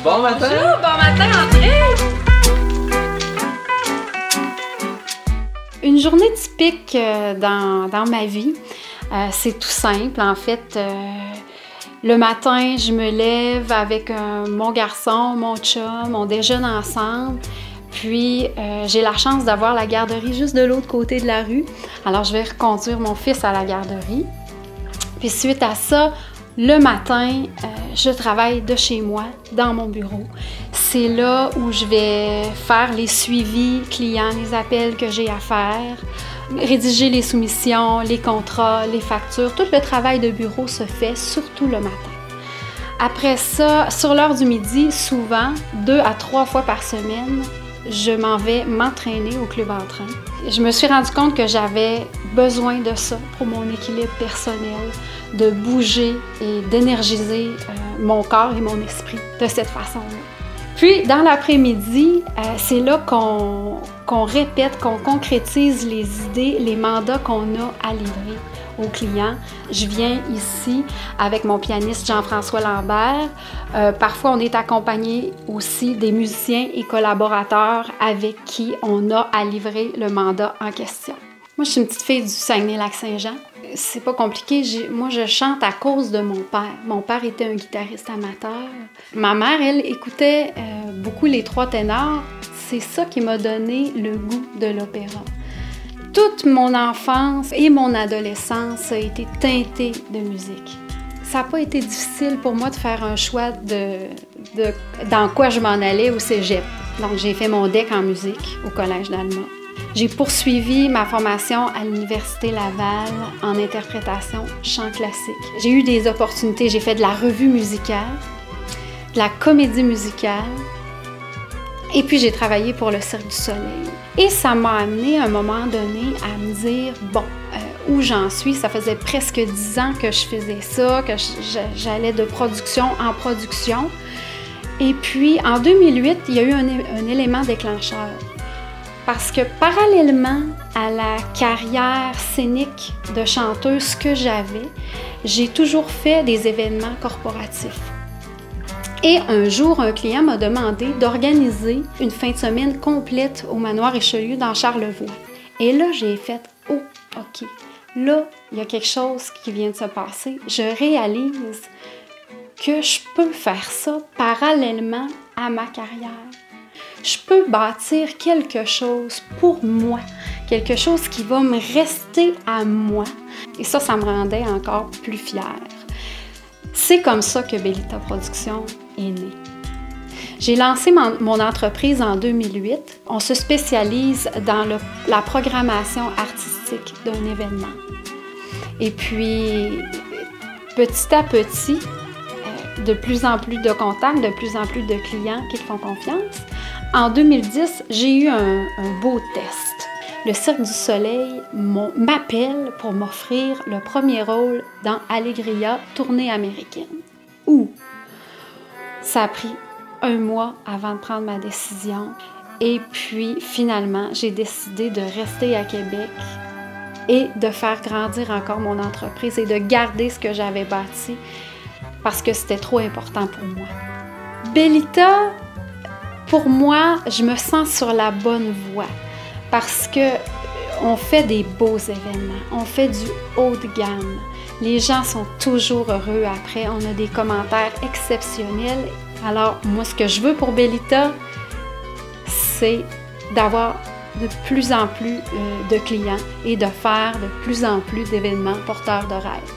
Bon matin! Bonjour, bon matin, André! Une journée typique dans ma vie, c'est tout simple. En fait, le matin, je me lève avec mon garçon, mon chum, on déjeune ensemble. Puis, j'ai la chance d'avoir la garderie juste de l'autre côté de la rue. Alors, je vais reconduire mon fils à la garderie. Puis, suite à ça, le matin, je travaille de chez moi, dans mon bureau. C'est là où je vais faire les suivis clients, les appels que j'ai à faire, rédiger les soumissions, les contrats, les factures. Tout le travail de bureau se fait surtout le matin. Après ça, sur l'heure du midi, souvent, 2 à 3 fois par semaine, je m'en vais m'entraîner au club entrain. Je me suis rendu compte que j'avais besoin de ça pour mon équilibre personnel, de bouger et d'énergiser mon corps et mon esprit de cette façon-là. Puis, dans l'après-midi, c'est là qu'on répète, qu'on concrétise les idées, les mandats qu'on a à livrer aux clients. Je viens ici avec mon pianiste Jean-François Lambert. Parfois, on est accompagné aussi des musiciens et collaborateurs avec qui on a à livrer le mandat en question. Moi, je suis une petite fille du Saguenay-Lac-Saint-Jean. C'est pas compliqué. Moi, je chante à cause de mon père. Mon père était un guitariste amateur. Ma mère, elle, écoutait beaucoup les trois ténors. C'est ça qui m'a donné le goût de l'opéra. Toute mon enfance et mon adolescence a été teintée de musique. Ça n'a pas été difficile pour moi de faire un choix dans quoi je m'en allais au cégep. Donc, j'ai fait mon DEC en musique au Collège d'Alma. J'ai poursuivi ma formation à l'Université Laval en interprétation chant classique. J'ai eu des opportunités. J'ai fait de la revue musicale, de la comédie musicale, et puis j'ai travaillé pour le Cirque du Soleil. Et ça m'a amené à un moment donné à me dire, bon, où j'en suis, ça faisait presque 10 ans que je faisais ça, que j'allais de production en production. Et puis en 2008, il y a eu un élément déclencheur. Parce que parallèlement à la carrière scénique de chanteuse que j'avais, j'ai toujours fait des événements corporatifs. Et un jour, un client m'a demandé d'organiser une fin de semaine complète au Manoir Richelieu dans Charlevoix. Et là, j'ai fait « Oh, OK, là, il y a quelque chose qui vient de se passer. Je réalise que je peux faire ça parallèlement à ma carrière. Je peux bâtir quelque chose pour moi, quelque chose qui va me rester à moi. » Et ça me rendait encore plus fière. C'est comme ça que Bellita Productions est née. J'ai lancé mon entreprise en 2008. On se spécialise dans la programmation artistique d'un événement. Et puis, petit à petit, de plus en plus de contacts, de plus en plus de clients qui te font confiance. En 2010, j'ai eu un beau test. Le Cirque du Soleil m'appelle pour m'offrir le premier rôle dans Allegria, tournée américaine. Où ça a pris 1 mois avant de prendre ma décision. Et puis, finalement, j'ai décidé de rester à Québec et de faire grandir encore mon entreprise et de garder ce que j'avais bâti parce que c'était trop important pour moi. Bellita, pour moi, je me sens sur la bonne voie parce qu'on fait des beaux événements, on fait du haut de gamme. Les gens sont toujours heureux après, on a des commentaires exceptionnels. Alors, moi, ce que je veux pour Bellita, c'est d'avoir de plus en plus de clients et de faire de plus en plus d'événements porteurs de rêves.